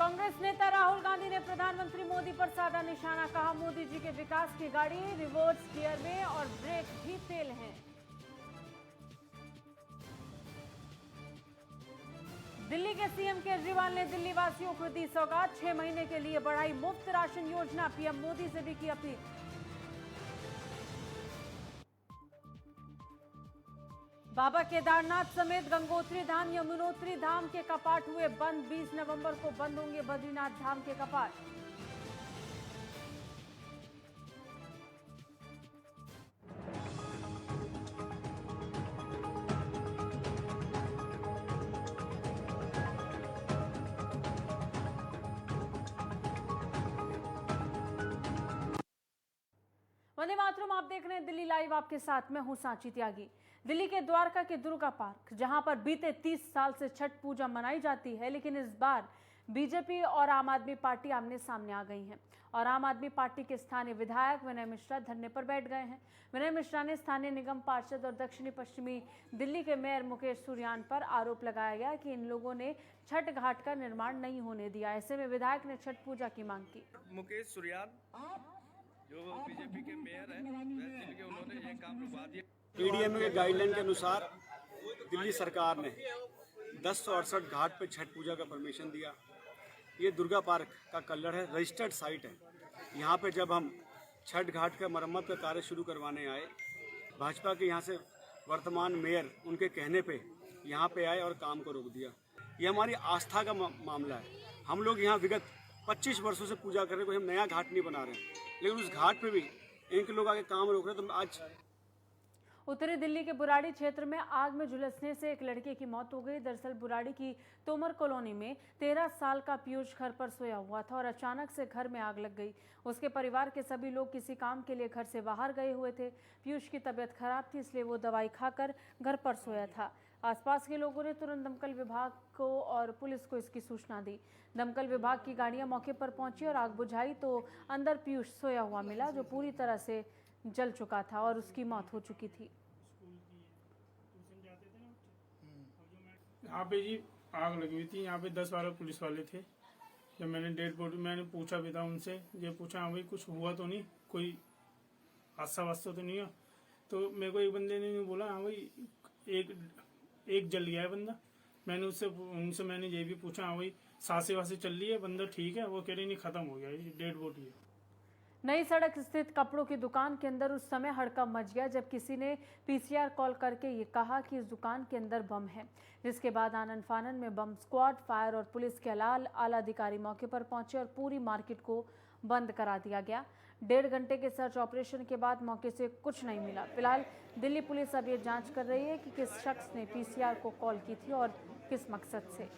कांग्रेस नेता राहुल गांधी ने प्रधानमंत्री मोदी पर साधा निशाना, कहा मोदी जी के विकास की गाड़ी रिवर्स गियर में और ब्रेक भी फेल हैं। दिल्ली के सीएम केजरीवाल ने दिल्ली वासियों को दी सौगात, 6 महीने के लिए बढ़ाई मुफ्त राशन योजना, पीएम मोदी से भी की अपील। बाबा केदारनाथ समेत गंगोत्री धाम, यमुनोत्री धाम के कपाट हुए बंद, 20 नवंबर को बंद होंगे बद्रीनाथ धाम के कपाट। वंदे मातरम, आप देख रहे हैं दिल्ली लाइव, आपके साथ मैं हूं सांची त्यागी। दिल्ली के द्वारका के दुर्गा पार्क, जहां पर बीते 30 साल से छठ पूजा मनाई जाती है, लेकिन इस बार बीजेपी और आम आदमी पार्टी आमने सामने आ गई हैं और आम आदमी पार्टी के स्थानीय विधायक विनय मिश्रा धरने पर बैठ गए हैं। विनय मिश्रा ने स्थानीय निगम पार्षद और दक्षिणी पश्चिमी दिल्ली के मेयर मुकेश सुरयान पर आरोप लगाया गया कि इन लोगों ने छठ घाट का निर्माण नहीं होने दिया। ऐसे में विधायक ने छठ पूजा की मांग की। मुकेश सुरयान जो बीजेपी के मेयर हैं, उन्होंने ये काम रुकवा दिया। पीडीएम के गाइडलाइन के अनुसार दिल्ली सरकार ने 1068 घाट पे छठ पूजा का परमिशन दिया। ये दुर्गा पार्क का कलर है, रजिस्टर्ड साइट है। यहाँ पे जब हम छठ घाट का मरम्मत का कार्य शुरू करवाने आए, भाजपा के यहाँ से वर्तमान मेयर उनके कहने पे यहाँ पे आए और काम को रोक दिया। ये हमारी आस्था का मामला है। हम लोग यहाँ विगत 25 वर्षों से पूजा कर रहे हैं, कोई हम नया घाट नहीं बना रहे हैं, लेकिन उस घाट पे भी इनके लोग आके काम रोक रहे हैं। तो आज उत्तरी दिल्ली के बुराड़ी क्षेत्र में आग में झुलसने से एक लड़के की मौत हो गई। दरअसल बुराड़ी की तोमर कॉलोनी में 13 साल का पीयूष घर पर सोया हुआ था और अचानक से घर में आग लग गई। उसके परिवार के सभी लोग किसी काम के लिए घर से बाहर गए हुए थे। पीयूष की तबीयत खराब थी, इसलिए वो दवाई खाकर घर पर सोया था। आसपास के लोगों ने तुरंत दमकल विभाग को और पुलिस को इसकी सूचना दी। दमकल विभाग की गाड़ियां मौके पर पहुंची और आग बुझाई तो अंदर पीयूष सोया हुआ मिला, जो पूरी तरह से जल चुका था और उसकी मौत हो चुकी थी। यहाँ पे जी आग लगी हुई थी। यहाँ पे 10-12 पुलिस वाले थे। जब मैंने डेड बॉडी मैंने पूछा भी था उनसे, ये पूछा हाँ भाई कुछ हुआ तो नहीं, कोई हादसा वास्ता तो नहीं है। तो मेरे को एक बंदे ने बोला हाँ भाई एक जल गया है बंदा। मैंने उनसे मैंने ये भी पूछा हाँ भाई सांसें वासें चल रही है, बंदा ठीक है? वो कह रही नहीं, खत्म हो गया, डेड बॉडी है। नई सड़क स्थित कपड़ों की दुकान के अंदर उस समय हड़कंप मच गया जब किसी ने पीसीआर कॉल करके ये कहा कि इस दुकान के अंदर बम है, जिसके बाद आनन फानन में बम स्क्वाड, फायर और पुलिस के आला अधिकारी मौके पर पहुंचे और पूरी मार्केट को बंद करा दिया गया। 1.5 घंटे के सर्च ऑपरेशन के बाद मौके से कुछ नहीं मिला। फिलहाल दिल्ली पुलिस अब ये जांच कर रही है कि किस शख्स ने पीसीआर को कॉल की थी और किस मकसद से।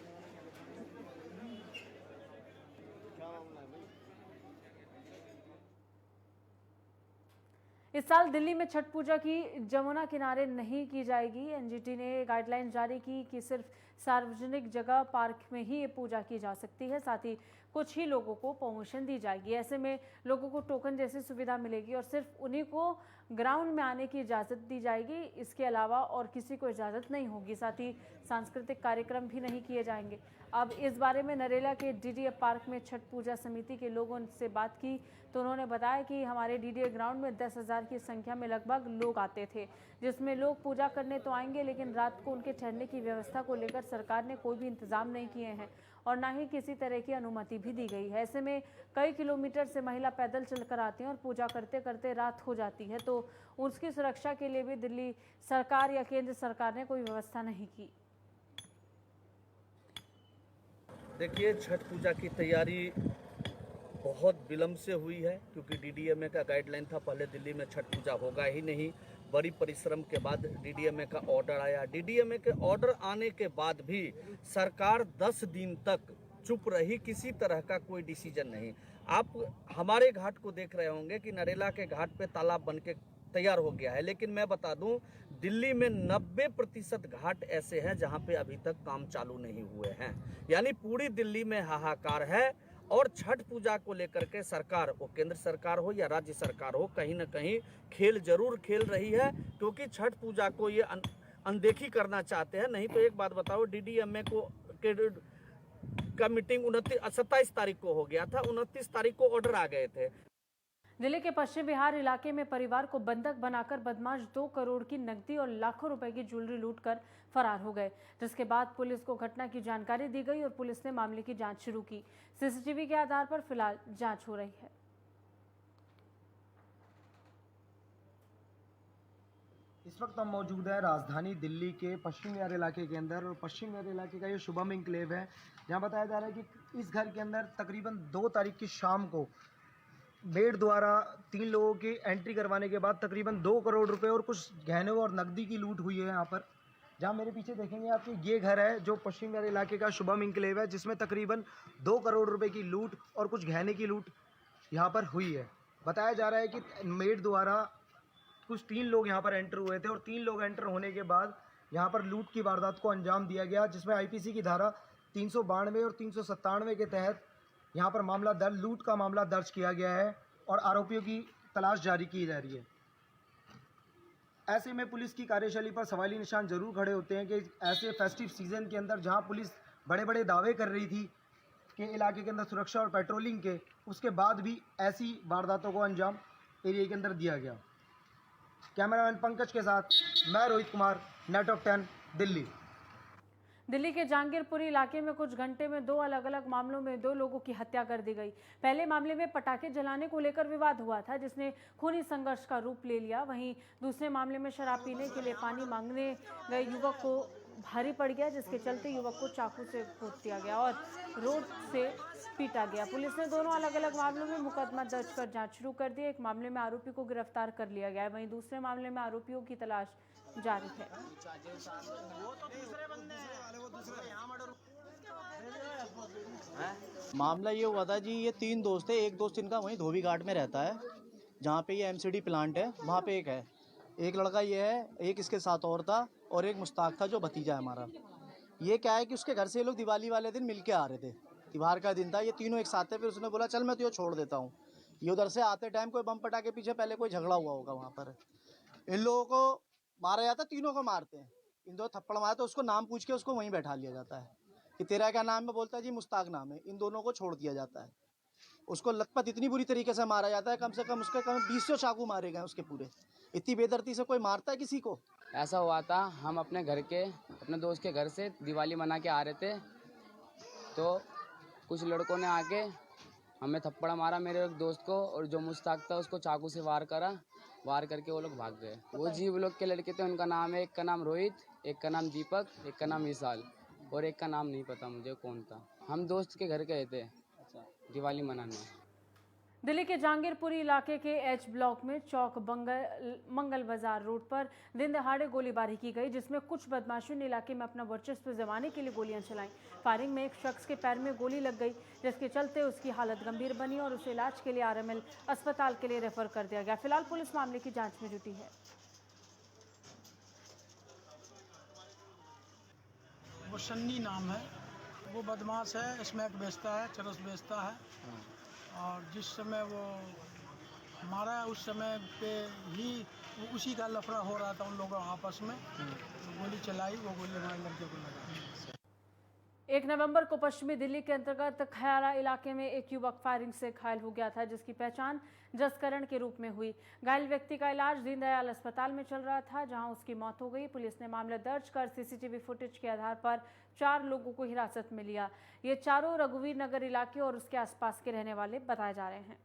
इस साल दिल्ली में छठ पूजा की जमुना किनारे नहीं की जाएगी। एनजीटी ने गाइडलाइन जारी की कि सिर्फ सार्वजनिक जगह पार्क में ही ये पूजा की जा सकती है। साथ ही कुछ ही लोगों को परमिशन दी जाएगी। ऐसे में लोगों को टोकन जैसी सुविधा मिलेगी और सिर्फ उन्हीं को ग्राउंड में आने की इजाज़त दी जाएगी। इसके अलावा और किसी को इजाज़त नहीं होगी। साथ ही सांस्कृतिक कार्यक्रम भी नहीं किए जाएंगे। अब इस बारे में नरेला के डीडीए पार्क में छठ पूजा समिति के लोगों से बात की तो उन्होंने बताया कि हमारे डीडीए ग्राउंड में 10,000 की संख्या में लगभग लोग आते थे, जिसमें लोग पूजा करने तो आएंगे, लेकिन रात को उनके ठहरने की व्यवस्था को लेकर सरकार ने कोई भी इंतजाम नहीं किए हैं और ना ही किसी तरह की अनुमति भी दी गई है। ऐसे में कई किलोमीटर से महिला पैदल चलकर आती हैं और पूजा करते करते रात हो जाती है, तो उसकी सुरक्षा के लिए भी दिल्ली सरकार या केंद्र सरकार ने कोई व्यवस्था नहीं की। देखिए, छठ पूजा की तैयारी बहुत विलम्ब से हुई है, क्योंकि डीडीएमए का गाइडलाइन था पहले दिल्ली में छठ पूजा होगा ही नहीं। बड़ी परिश्रम के बाद डीडीएमए का ऑर्डर आया। डीडीएमए के ऑर्डर आने के बाद भी सरकार 10 दिन तक चुप रही, किसी तरह का कोई डिसीजन नहीं। आप हमारे घाट को देख रहे होंगे कि नरेला के घाट पे तालाब बन के तैयार हो गया है, लेकिन मैं बता दूं दिल्ली में 90% घाट ऐसे हैं जहां पे अभी तक काम चालू नहीं हुए हैं। यानी पूरी दिल्ली में हाहाकार है और छठ पूजा को लेकर के सरकार, वो केंद्र सरकार हो या राज्य सरकार हो, कहीं ना कहीं खेल जरूर खेल रही है, क्योंकि छठ पूजा को ये अनदेखी करना चाहते हैं। नहीं तो एक बात बताओ, डीडीएमए को का मीटिंग 27 तारीख को हो गया था, 29 तारीख को ऑर्डर आ गए थे। दिल्ली के पश्चिम बिहार इलाके में परिवार को बंधक बनाकर बदमाश 2 करोड़ की नकदी और लाखों रुपए की ज्वेलरी लूटकर फरार हो गए, जिसके बाद पुलिस को घटना की जानकारी दी गई और पुलिस ने मामले की जांच शुरू की। सीसीटीवी के आधार पर फिलहाल जांच हो रही है। इस वक्त हम मौजूद है राजधानी दिल्ली के पश्चिम बिहार इलाके के अंदर, और पश्चिम बिहार इलाके का ये शुभम इंक्लेव है, जहां बताया जा रहा है कि इस घर के अंदर तकरीबन 2 तारीख की शाम को मेड द्वारा 3 लोगों की एंट्री करवाने के बाद तकरीबन 2 करोड़ रुपए और कुछ गहनों और नकदी की लूट हुई है। यहाँ पर जहाँ मेरे पीछे देखेंगे आप, ये घर है जो पश्चिम बिहार इलाके का शुभम इंक्लेव है, जिसमें तकरीबन 2 करोड़ रुपए की लूट और कुछ गहने की लूट यहाँ पर हुई है। बताया जा रहा है कि मेड द्वारा कुछ 3 लोग यहाँ पर एंटर हुए थे और 3 लोग एंटर होने के बाद यहाँ पर लूट की वारदात को अंजाम दिया गया, जिसमें आईपीसी की धारा 392 और 397 के तहत यहाँ पर लूट का मामला दर्ज किया गया है और आरोपियों की तलाश जारी की जा रही है। ऐसे में पुलिस की कार्यशैली पर सवाली निशान जरूर खड़े होते हैं कि ऐसे फेस्टिव सीजन के अंदर जहाँ पुलिस बड़े बड़े दावे कर रही थी कि इलाके के अंदर सुरक्षा और पेट्रोलिंग के, उसके बाद भी ऐसी वारदातों को अंजाम एरिया के अंदर दिया गया। कैमरामैन पंकज के साथ मैं रोहित कुमार, नेट ऑफ 10, दिल्ली। दिल्ली के जहांगीरपुरी इलाके में कुछ घंटे में 2 अलग अलग मामलों में 2 लोगों की हत्या कर दी गई। पहले मामले में पटाखे जलाने को लेकर विवाद हुआ था, जिसने खूनी संघर्ष का रूप ले लिया। वहीं दूसरे मामले में शराब पीने के लिए पानी मांगने गए युवक को भारी पड़ गया, जिसके चलते युवक को चाकू से घोंट दिया गया और रोड से पीटा गया। पुलिस ने दोनों अलग अलग मामलों में मुकदमा दर्ज कर जांच शुरू कर दी। एक मामले में आरोपी को गिरफ्तार कर लिया गया है, वहीं दूसरे मामले में आरोपियों की तलाश जारी है। मामला ये हुआ था जी, ये 3 दोस्त है। एक दोस्त इनका वहीं धोबी घाट में रहता है, जहाँ पे ये एमसीडी प्लांट है, वहाँ पे एक है। एक लड़का ये है, एक इसके साथ और था, और एक मुश्ताक था जो भतीजा है हमारा। ये क्या है कि उसके घर से ये लोग दिवाली वाले दिन मिल के आ रहे थे, त्योहार का दिन था, ये तीनों एक साथ थे। फिर उसने बोला चल मैं तुझे छोड़ देता हूँ। ये उधर से आते टाइम कोई बम पटाखे पीछे पहले कोई झगड़ा हुआ होगा वहाँ पर, इन लोगों को मारा जाता, तीनों को मारते हैं। इन 2 थप्पड़ मारे तो उसको नाम पूछ के उसको वहीं बैठा लिया जाता है कि तेरा क्या नाम है, बोलता है जी मुश्ताक नाम है। इन दोनों को छोड़ दिया जाता है। उसको लतपत इतनी बुरी तरीके से मारा जाता है, कम से कम उसके 20 चाकू मारे गए उसके पूरे। इतनी बेदर्दी से कोई मारता है किसी को? ऐसा हुआ था, हम अपने दोस्त के घर से दिवाली मना के आ रहे थे, तो कुछ लड़कों ने आके हमें थप्पड़ मारा, मेरे एक दोस्त को, और जो मुश्ताक था उसको चाकू से वार करके वो लोग भाग गए। वो जीव लोग के लड़के थे, उनका नाम है, एक का नाम रोहित, एक का नाम दीपक, एक का नाम विशाल, और एक का नाम नहीं पता मुझे कौन था। हम दोस्त के घर गए थे दिवाली मनाने। दिल्ली के जहांगीरपुरी इलाके के एच ब्लॉक में चौक मंगल बाजार रोड पर दिन दहाड़े गोलीबारी की गई, जिसमें कुछ बदमाशों ने इलाके में अपना वर्चस्व जमाने के लिए गोलियां चलाईं। फायरिंग में एक शख्स के पैर में गोली लग गई, जिसके चलते उसकी हालत गंभीर बनी और उसे इलाज के लिए आरएमएल अस्पताल के लिए रेफर कर दिया गया। फिलहाल पुलिस मामले की जांच में जुटी है। वो सन्नी नाम है, वो बदमाश है, स्मैक बेचता है, चरस बेचता है, और जिस समय वो मारा उस समय पे ही उसी का लफड़ा हो रहा था उन लोगों आपस में, गोली चलाई, वो गोली हमारे लड़के को लगा। 1 नवंबर को पश्चिमी दिल्ली के अंतर्गत खैरा इलाके में एक युवक फायरिंग से घायल हो गया था, जिसकी पहचान जसकरण के रूप में हुई। घायल व्यक्ति का इलाज दीनदयाल अस्पताल में चल रहा था, जहां उसकी मौत हो गई। पुलिस ने मामला दर्ज कर सीसीटीवी फुटेज के आधार पर 4 लोगों को हिरासत में लिया। ये चारों रघुवीर नगर इलाके और उसके आसपास के रहने वाले बताए जा रहे हैं।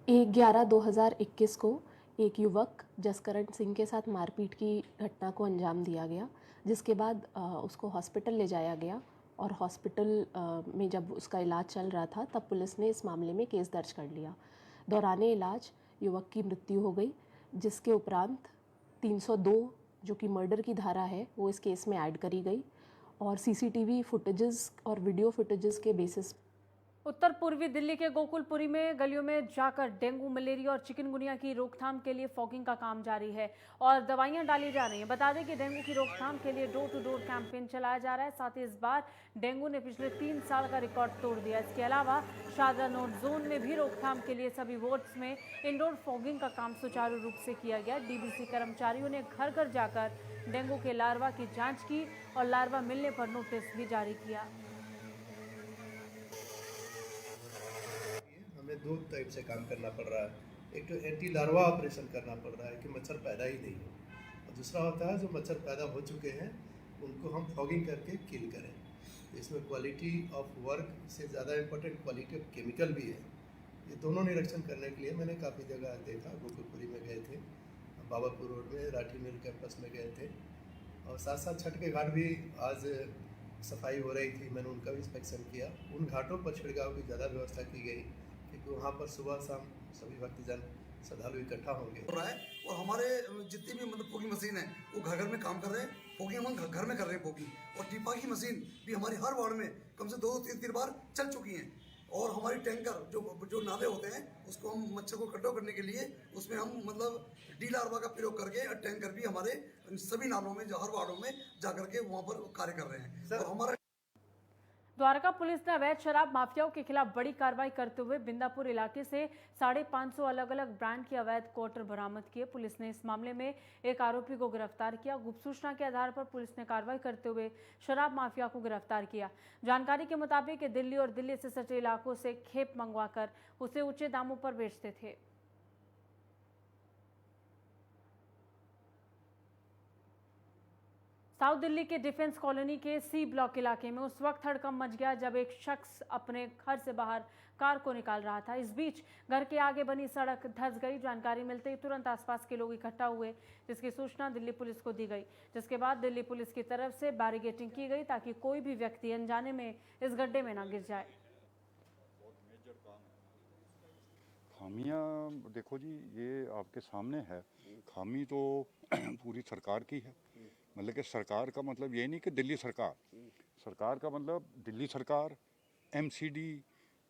1/11/2021 को एक युवक जसकरण सिंह के साथ मारपीट की घटना को अंजाम दिया गया, जिसके बाद उसको हॉस्पिटल ले जाया गया, और हॉस्पिटल में जब उसका इलाज चल रहा था तब पुलिस ने इस मामले में केस दर्ज कर लिया। दौराने इलाज युवक की मृत्यु हो गई, जिसके उपरांत 302 जो कि मर्डर की धारा है वो इस केस में ऐड करी गई, और सीसीटीवी फुटेजेस और वीडियो फुटेजेस के बेसिस उत्तर पूर्वी दिल्ली के गोकुलपुरी में गलियों में जाकर डेंगू, मलेरिया और चिकनगुनिया की रोकथाम के लिए फॉगिंग का काम जारी है और दवाइयां डाली जा रही हैं। बता दें कि डेंगू की रोकथाम के लिए डोर टू डोर कैंपेन चलाया जा रहा है। साथ ही इस बार डेंगू ने पिछले 3 साल का रिकॉर्ड तोड़ दिया। इसके अलावा शारदा नोट जोन में भी रोकथाम के लिए सभी वार्ड्स में इंडोर फॉगिंग का काम सुचारू रूप से किया गया। डीबीसी कर्मचारियों ने घर घर जाकर डेंगू के लार्वा की जाँच की और लार्वा मिलने पर नोटिस भी जारी किया। हमें 2 टाइप से काम करना पड़ रहा है। एक तो एंटी लार्वा ऑपरेशन करना पड़ रहा है कि मच्छर पैदा ही नहीं हो, और दूसरा होता है जो मच्छर पैदा हो चुके हैं उनको हम फॉगिंग करके किल करें। तो इसमें क्वालिटी ऑफ वर्क से ज़्यादा इम्पोर्टेंट क्वालिटी ऑफ केमिकल भी है। ये दोनों निरीक्षण करने के लिए मैंने काफ़ी जगह देखा। गोकुलपुरी में गए थे, बाबापुर रोड में राठी मिल कैंपस में गए थे, और साथ साथ छठ के घाट भी आज सफाई हो रही थी, मैंने उनका भी इंस्पेक्शन किया। उन घाटों पर छिड़काव की ज़्यादा व्यवस्था की गई क्योंकि वहाँ पर सुबह शाम सभी भक्तजन श्रद्धालु इकट्ठा होंगे। हो रहा है और हमारे जितनी भी मतलब फोगिंग मशीन है वो घर घर में काम कर रहे हैं। फोगिंग हम घर में कर रहे हैं फोगिंग, और टीपा की मशीन भी हमारी हर वार्ड में कम से 2-3 बार चल चुकी हैं। और हमारी टैंकर जो नाले होते हैं उसको हम मच्छर को कंट्रोल करने के लिए उसमें हम मतलब डी लार्वा का प्रयोग करके, और टैंकर भी हमारे सभी नालों में हर वार्डों में जाकर के वहाँ पर कार्य कर रहे हैं। और हमारा द्वारका पुलिस ने अवैध शराब माफियाओं के खिलाफ बड़ी कार्रवाई करते हुए बिंदापुर इलाके से 550 अलग अलग ब्रांड के अवैध क्वार्टर बरामद किए। पुलिस ने इस मामले में एक आरोपी को गिरफ्तार किया। गुप्त सूचना के आधार पर पुलिस ने कार्रवाई करते हुए शराब माफिया को गिरफ्तार किया। जानकारी के मुताबिक दिल्ली और दिल्ली से सटे इलाकों से खेप मंगवाकर उसे ऊंचे दामों पर बेचते थे। साउथ दिल्ली के डिफेंस कॉलोनी के सी ब्लॉक इलाके में उस वक्त हड़कंप मच गया जब एक शख्स अपने घर से बाहर कार को निकाल रहा था। इस बीच घर के आगे बनी सड़क धंस गई। जानकारी मिलते ही तुरंत आसपास के लोग इकट्ठा हुए, जिसकी सूचना दिल्ली पुलिस को दी गई, जिसके बाद दिल्ली पुलिस की तरफ से बैरिकेडिंग की गई ताकि कोई भी व्यक्ति अनजाने में इस गड्ढे में न गिर जाए। खामियां देखो जी, ये आपके सामने है। खामी तो पूरी सरकार की है। मतलब कि सरकार का मतलब ये नहीं कि दिल्ली सरकार, सरकार का मतलब दिल्ली सरकार, MCD,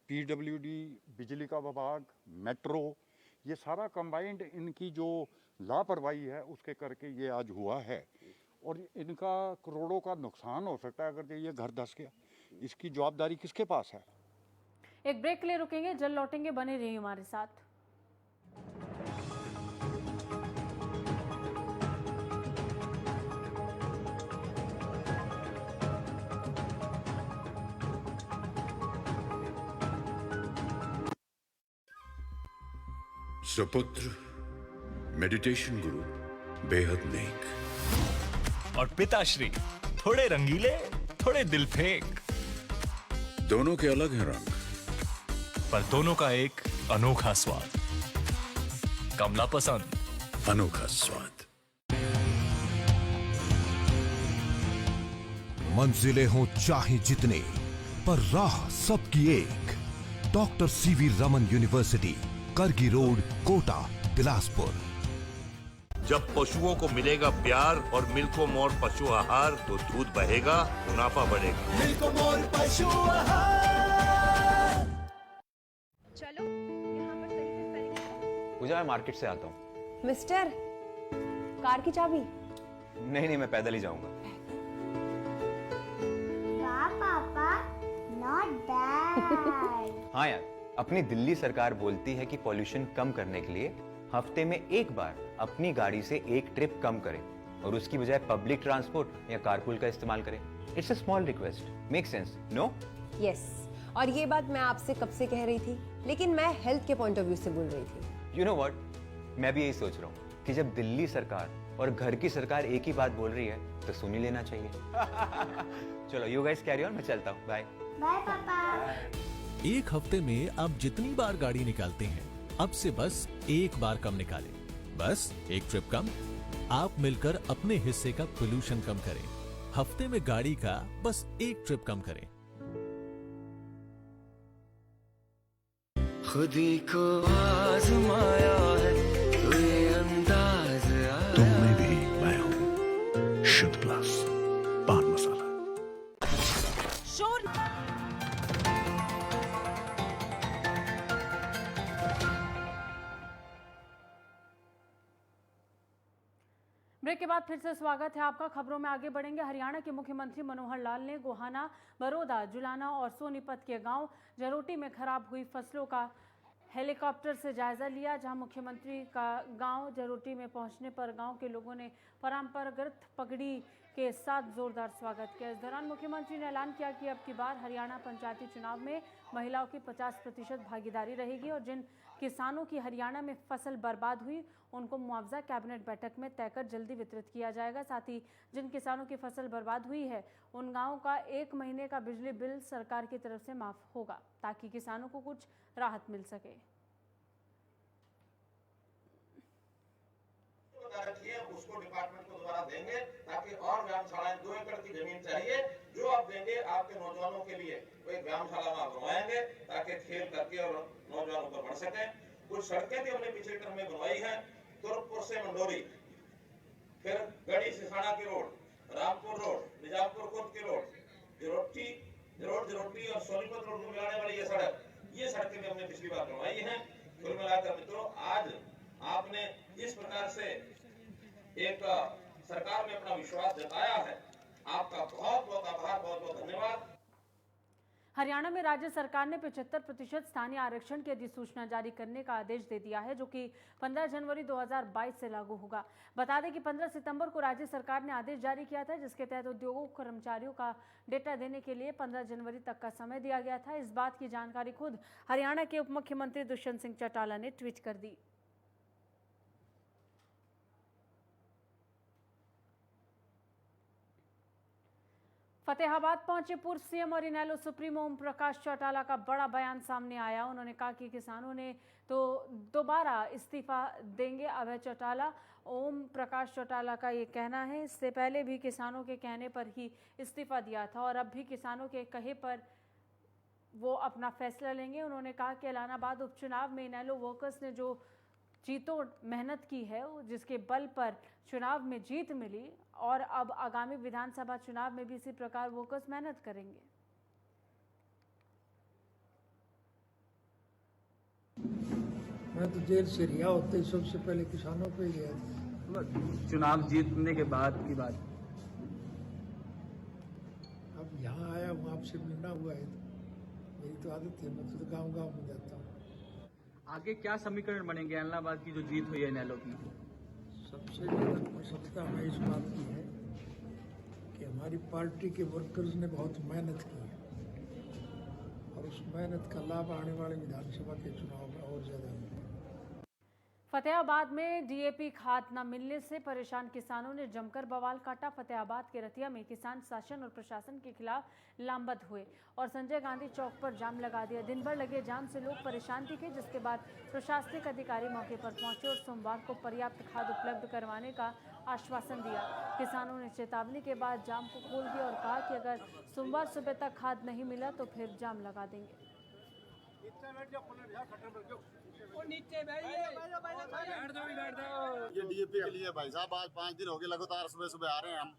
PWD, बिजली का विभाग, मेट्रो, ये सारा कंबाइंड इनकी जो लापरवाही है उसके करके ये आज हुआ है। और इनका करोड़ों का नुकसान हो सकता है अगर ये घर धंस गया। इसकी जवाबदारी किसके पास है? एक ब्रेक के लिए रुकेंगे, जल्द लौटेंगे, बने रहिए हमारे साथ। सुपुत्र मेडिटेशन गुरु बेहद नेक, और पिताश्री थोड़े रंगीले, थोड़े दिल फेंक। दोनों के अलग हैं रंग, पर दोनों का एक अनोखा स्वाद। कमला पसंद, अनोखा स्वाद। मंजिलें हो चाहे जितने, पर राह सबकी एक। डॉक्टर CV रमन यूनिवर्सिटी, करगी रोड, कोटा, बिलासपुर। जब पशुओं को मिलेगा प्यार और मिल्को मोर पशु आहार तो दूध बहेगा, मुनाफा बढ़ेगा। मिल्को मोर पशु आहार। चलो यहाँ पर सही से स्पेलिंग बताओ। पूजा, मैं मार्केट से आता हूँ। मिस्टर, कार की चाबी? नहीं, मैं पैदल ही जाऊंगा। वाह पापा, नॉट बैड। हाँ यार, अपनी दिल्ली सरकार बोलती है कि पॉल्यूशन कम करने के लिए हफ्ते में एक बार अपनी गाड़ी से एक ट्रिप कम करें और उसकी बजाय पब्लिक ट्रांसपोर्ट या कारपूल का इस्तेमाल करें। It's a small request, make sense, no? Yes, और ये बात मैं आपसे कब से कह रही थी, लेकिन मैं हेल्थ के पॉइंट ऑफ व्यू से बोल रही थी। यू नो व्हाट, मैं भी यही सोच रहा हूँ कि जब दिल्ली सरकार और घर की सरकार एक ही बात बोल रही है तो सुन ही लेना चाहिए। चलो यू गाइस कैरी ऑन, मैं चलता हूँ। बाय बाय पापा। एक हफ्ते में आप जितनी बार गाड़ी निकालते हैं, अब से बस एक बार कम निकालें। बस एक ट्रिप कम, आप मिलकर अपने हिस्से का पोल्यूशन कम करें। हफ्ते में गाड़ी का बस एक ट्रिप कम करें। खुदी को आजमाया है तो ये अंदाज आया। तुम में भी मैं हूँ, शुद्ध प्लस पान मसाला। शोर ब्रेक के बाद फिर से स्वागत है आपका। खबरों में आगे बढ़ेंगे। हरियाणा के मुख्यमंत्री मनोहर लाल ने गोहाना, बरोदा, जुलाना और सोनीपत के गांव जरोटी में खराब हुई फसलों का हेलीकॉप्टर से जायजा लिया। जहां मुख्यमंत्री का गांव जरोटी में पहुंचने पर गांव के लोगों ने परंपरागत पगड़ी के साथ जोरदार स्वागत किया। इस दौरान मुख्यमंत्री ने ऐलान किया कि अब की बार हरियाणा पंचायती चुनाव में महिलाओं की 50% भागीदारी रहेगी और जिन किसानों की हरियाणा में फसल बर्बाद हुई उनको मुआवजा कैबिनेट बैठक में तय कर जल्दी वितरित किया जाएगा। साथ ही जिन किसानों की फसल बर्बाद हुई है उन गाँवों का 1 महीने का बिजली बिल सरकार की तरफ से माफ होगा ताकि किसानों को कुछ राहत मिल सके। उसको डिपार्टमेंट को दोबारा देंगे ताकि और व्यायामशालाएं 2 एकड़ की जमीन चाहिए जो आप देंगे आपके नौजवानों के लिए वो एक व्यायामशाला में बनवाएंगे ताकि खेल करके और नौजवान ऊपर बढ़ सके। कुछ सड़कें भी हमने पिछले टर्म में बनवाई है, तुरपुर से मंडोरी, फिर गढ़ी सिसाना की रोड, रामपुर रोड, निजामपुर खुर्द की रोड, जरोटी और सोनीपत रोड को मिलाने वाली ये सड़कें भी हमने पिछली बार बनवाई है। कुल मिलाकर मित्रों आज आपने इस प्रकार से एक सरकार में अपना विश्वास जताया है, आपका बहुत बहुत आभार, बहुत बहुत धन्यवाद। हरियाणा में राज्य सरकार ने 75% स्थानीय आरक्षण की अधिसूचना जारी करने का आदेश दे दिया है जो कि 15 जनवरी 2022 से लागू होगा। बता दें कि 15 सितंबर को राज्य सरकार ने आदेश जारी किया था जिसके तहत उद्योगों को कर्मचारियों का डेटा देने के लिए 15 जनवरी तक का समय दिया गया था। इस बात की जानकारी खुद हरियाणा के उप मुख्यमंत्री दुष्यंत सिंह चौटाला ने ट्वीट कर दी। फतेहाबाद पहुंचे पूर्व सीएम और इनेलो सुप्रीमो ओम प्रकाश चौटाला का बड़ा बयान सामने आया। उन्होंने कहा कि किसानों ने तो दोबारा इस्तीफा देंगे। अभय चौटाला, ओम प्रकाश चौटाला का ये कहना है, इससे पहले भी किसानों के कहने पर ही इस्तीफा दिया था और अब भी किसानों के कहे पर वो अपना फैसला लेंगे। उन्होंने कहा कि ऐलानाबाद उपचुनाव में इनेलो वर्कर्स ने जो जीतोड़ मेहनत की है जिसके बल पर चुनाव में जीत मिली और अब आगामी विधानसभा चुनाव में भी इसी प्रकार वर्कर्स मेहनत करेंगे। मैं तो जेल से रिहा होते ही सबसे पहले किसानों पे गया। चुनाव जीतने के बाद की बात, अब यहाँ आया हूँ, आपसे मिलना हुआ है, मेरी तो आदत है, मैं तो गाँव में जाता हूँ। आगे क्या समीकरण बनेंगे ऐलानाबाद की जो जीत हुई है इनेलो की? सबसे ज़्यादा प्रसन्नता हमें इस बात की है कि हमारी पार्टी के वर्कर्स ने बहुत मेहनत की है और उस मेहनत का लाभ आने वाले विधानसभा के चुनाव में और ज़्यादा मिलेगा। फतेहाबाद में डीएपी खाद न मिलने से परेशान किसानों ने जमकर बवाल काटा। फतेहाबाद के रतिया में किसान शासन और प्रशासन के खिलाफ लामबंद हुए और संजय गांधी चौक पर जाम लगा दिया। दिन भर लगे जाम से लोग परेशान दिखे जिसके बाद प्रशासनिक अधिकारी मौके पर पहुंचे और सोमवार को पर्याप्त खाद उपलब्ध करवाने का आश्वासन दिया। किसानों ने चेतावनी के बाद जाम को खोल दिया और कहा कि अगर सोमवार सुबह तक खाद नहीं मिला तो फिर जाम लगा देंगे। ये डीएपी के लिए भाई साहब आज 5 दिन हो गए लगातार सुबह सुबह आ रहे हैं। हम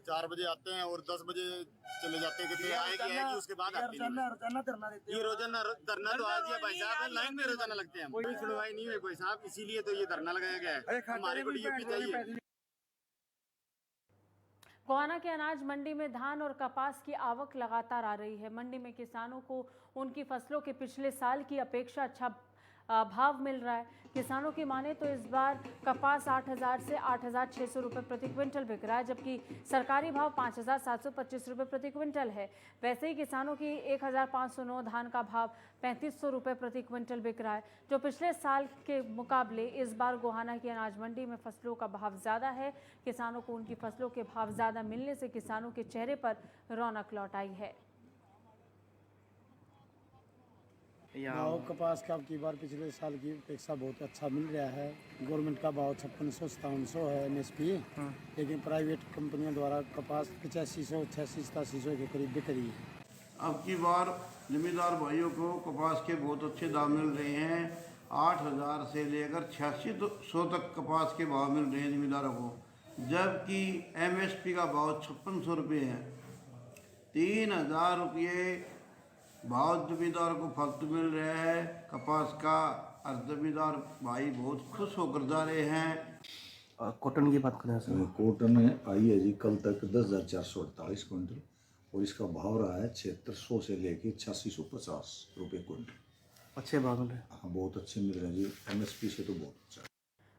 4 बजे आते हैं और 10 बजे चले जाते हैं। कितने आएगी उसके बाद आती है। ये रोजाना धरना तो आज भाई साहब लाइन में रोजाना लगते हैं। कोई सुनवाई नहीं हुई भाई साहब, इसीलिए तो ये धरना लगाया गया है। हमारे को डीएपी चाहिए। गोहाना के अनाज मंडी में धान और कपास की आवक लगातार आ रही है। मंडी में किसानों को उनकी फसलों के पिछले साल की अपेक्षा अच्छा भाव मिल रहा है। किसानों की माने तो इस बार कपास 8,000 से 8,600 रुपये प्रति क्विंटल बिक रहा है जबकि सरकारी भाव 5,725 रुपये प्रति क्विंटल है। वैसे ही किसानों की 1,509 धान का भाव 3,500 रुपये प्रति क्विंटल बिक रहा है जो पिछले साल के मुकाबले इस बार गोहाना की अनाज मंडी में फसलों का भाव ज़्यादा है। किसानों को उनकी फसलों के भाव ज़्यादा मिलने से किसानों के चेहरे पर रौनक लौट आई है। भाव कपास का की बार पिछले साल की अपेक्षा बहुत अच्छा मिल रहा है। गवर्नमेंट का भाव 5600-5700 है MSP, लेकिन प्राइवेट कंपनियों द्वारा कपास 8500, 8600 के करीब बिक रही है। अब की बार जमींदार भाइयों को कपास के बहुत अच्छे दाम मिल रहे हैं। 8,000 से लेकर 8600 तक कपास के भाव मिल रहे हैं जमींदारों को, जबकि MSP का भाव 5600 रुपये है। 3,000 रुपये भाव जमींदार को फालतू मिल रहा है कपास का। और जमींदार भाई बहुत खुश होकर जा रहे हैं। कॉटन की बात करें सर, कॉटन आई है जी कल तक 10,448 क्विंटल और इसका भाव रहा है 7600 से लेके 8650 रुपये क्विंटल। अच्छे भाव मिल रहे हैं। हाँ बहुत अच्छे मिल रहे हैं जी, एमएसपी से तो बहुत अच्छा।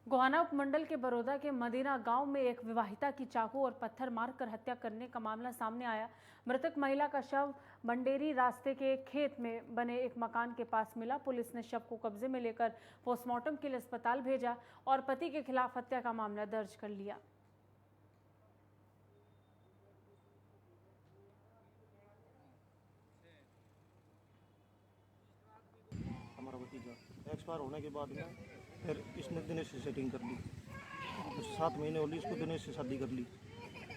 गोहाना उपमंडल के बरोदा के मदीना गांव में एक विवाहिता की चाकू और पत्थर मारकर हत्या करने का मामला सामने आया। मृतक महिला का शव बंडेरी रास्ते के खेत में बने एक मकान के पास मिला। पुलिस ने शव को कब्जे में लेकर पोस्टमार्टम के लिए अस्पताल भेजा और पति के खिलाफ हत्या का मामला दर्ज कर लिया। हमारा भतीजा एक्सपायर होने के बाद में फिर इसने दिनेश से सेटिंग कर ली। 7 महीने होली इसको दिनेश से शादी कर ली।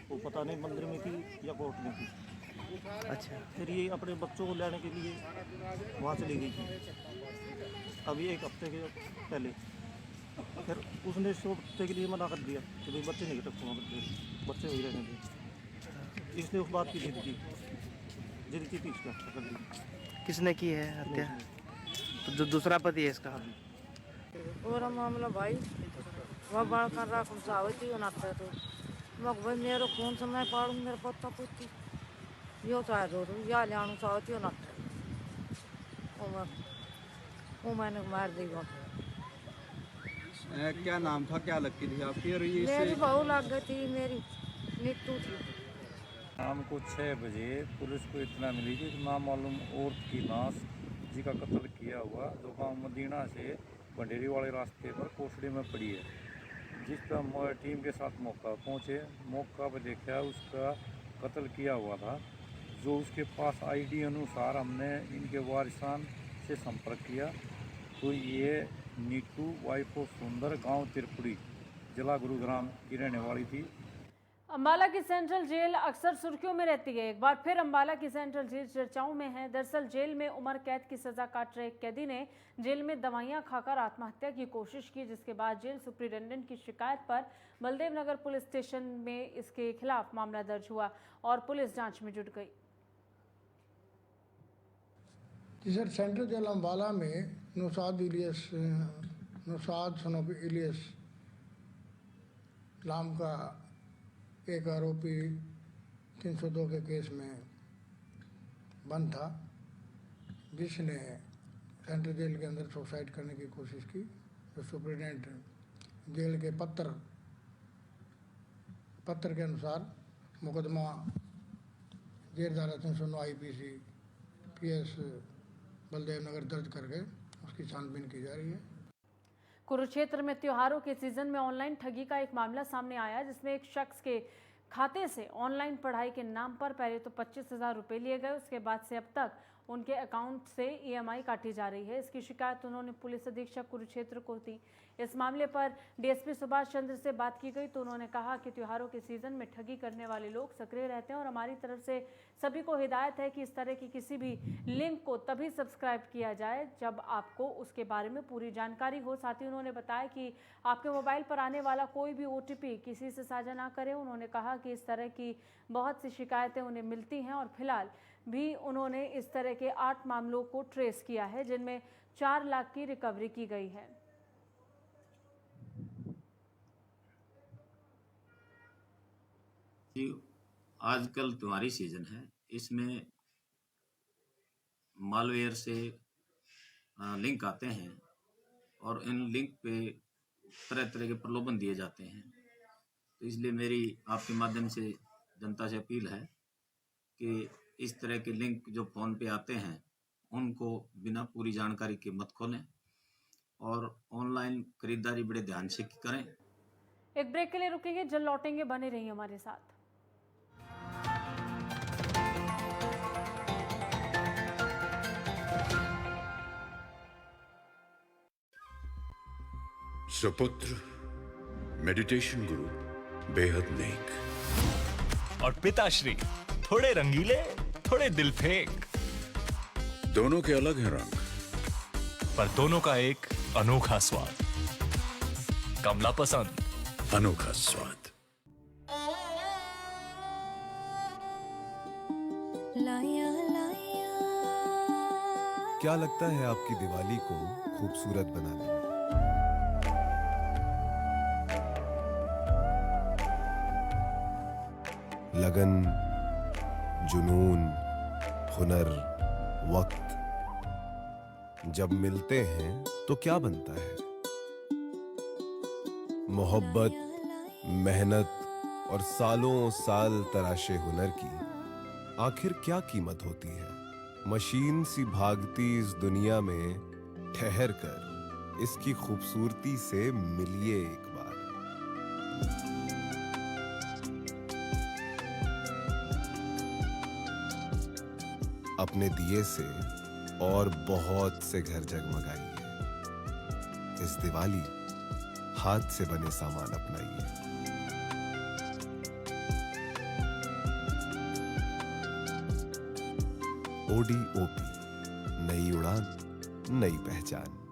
वो पता नहीं मंदिर में थी या कोर्ट में थी। अच्छा। फिर ये अपने बच्चों को लाने के लिए वहाँ चली गई थी। अभी 1 हफ्ते के पहले फिर उसने 100 हफ्ते के लिए मना कर दिया कि भाई बच्चे नहीं रखूँगा, बच्चे वही रहने दें। इसने उस बात की जिद की थी इसका कर दी। किसने की है हत्या? तो जो दूसरा पति है इसका? और मामला भाई वह बाढ़ कर रहा कौन सा होती है नाता तो मग भाई मेरे कौन सा मैं पाड़ू मेरे पत्ता पुत्ती यो चाहे रो या लियाणू सा होती है नाता वो मैंने मार दी। क्या नाम था, क्या लगती थी आपकी? और ये मेरी बहू लग गई थी, मेरी नीतू थी। शाम को 6 बजे पुलिस को इतना मिली कि नामालूम औरत की लाश जिसका कत्ल किया हुआ जो गाँव मदीना से बंडेरी वाले रास्ते पर कोसड़ी में पड़ी है, जिस पर हमारी टीम के साथ मौका पहुँचे। मौका पर देखा उसका कत्ल किया हुआ था। जो उसके पास आईडी अनुसार हमने इनके वारिसान से संपर्क किया तो ये नीटू वाइफ ऑफ सुंदर गांव तिरपुड़ी जिला गुरुग्राम की रहने वाली थी। अंबाला की सेंट्रल जेल अक्सर सुर्खियों में रहती है। एक बार फिर अंबाला की सेंट्रल जेल चर्चाओं में है। दरअसल जेल में उम्र कैद की सजा काट रहे एक कैदी ने जेल में दवाइयां खाकर आत्महत्या की कोशिश की, जिसके बाद जेल सुप्रिंटेंडेंट की शिकायत पर बलदेव नगर पुलिस स्टेशन में इसके खिलाफ मामला दर्ज हुआ और पुलिस जांच में जुट गई। सर सेंट्रल जेल अंबाला में नुसाद सनोफी इलियस नाम का एक आरोपी 302 के केस में बंद था, जिसने सेंट्रल जेल के अंदर सुसाइड करने की कोशिश की। तो सुप्रिंटेंडेंट जेल के पत्र के अनुसार मुकदमा जेल धारा 309 IPC PS बलदेव नगर दर्ज करके उसकी छानबीन की जा रही है। कुरुक्षेत्र में त्योहारों के सीजन में ऑनलाइन ठगी का एक मामला सामने आया, जिसमें एक शख्स के खाते से ऑनलाइन पढ़ाई के नाम पर पहले तो 25,000 रुपये लिए गए, उसके बाद से अब तक उनके अकाउंट से EMI काटी जा रही है। इसकी शिकायत उन्होंने पुलिस अधीक्षक कुरुक्षेत्र को दी। इस मामले पर DSP सुभाष चंद्र से बात की गई तो उन्होंने कहा कि त्योहारों के सीजन में ठगी करने वाले लोग सक्रिय रहते हैं और हमारी तरफ से सभी को हिदायत है कि इस तरह की किसी भी लिंक को तभी सब्सक्राइब किया जाए जब आपको उसके बारे में पूरी जानकारी हो। साथ ही उन्होंने बताया कि आपके मोबाइल पर आने वाला कोई भी OTP किसी से साझा ना करें। उन्होंने कहा कि इस तरह की बहुत सी शिकायतें उन्हें मिलती हैं और फिलहाल भी उन्होंने इस तरह के 8 मामलों को ट्रेस किया है, जिनमें 4 लाख की रिकवरी की गई है। आजकल त्योहारी सीजन है, इसमें मालवेयर से लिंक आते हैं और इन लिंक पे तरह तरह के प्रलोभन दिए जाते हैं। तो इसलिए मेरी आपके माध्यम से जनता से अपील है कि इस तरह के लिंक जो फ़ोन पे आते हैं उनको बिना पूरी जानकारी के मत खोलें और ऑनलाइन खरीदारी बड़े ध्यान से करें। एक ब्रेक के लिए रुकेंगे, जल्द लौटेंगे, बने रहिए हमारे साथ। सुपुत्र मेडिटेशन गुरु बेहद नेक और पिताश्री थोड़े रंगीले थोड़े दिलफेक। दोनों के अलग हैं रंग, पर दोनों का एक अनोखा स्वाद। कमला पसंद, अनोखा स्वाद। लाया लाया। क्या लगता है आपकी दिवाली को खूबसूरत बनाने में? लगन, जुनून, हुनर, वक्त जब मिलते हैं तो क्या बनता है? मोहब्बत, मेहनत और सालों साल तराशे हुनर की आखिर क्या कीमत होती है? मशीन सी भागती इस दुनिया में ठहर कर इसकी खूबसूरती से मिलिए एक बार। अपने दिए से और बहुत से घर जगमगाइए। इस दिवाली हाथ से बने सामान अपनाइए। ODOP, नई उड़ान, नई पहचान।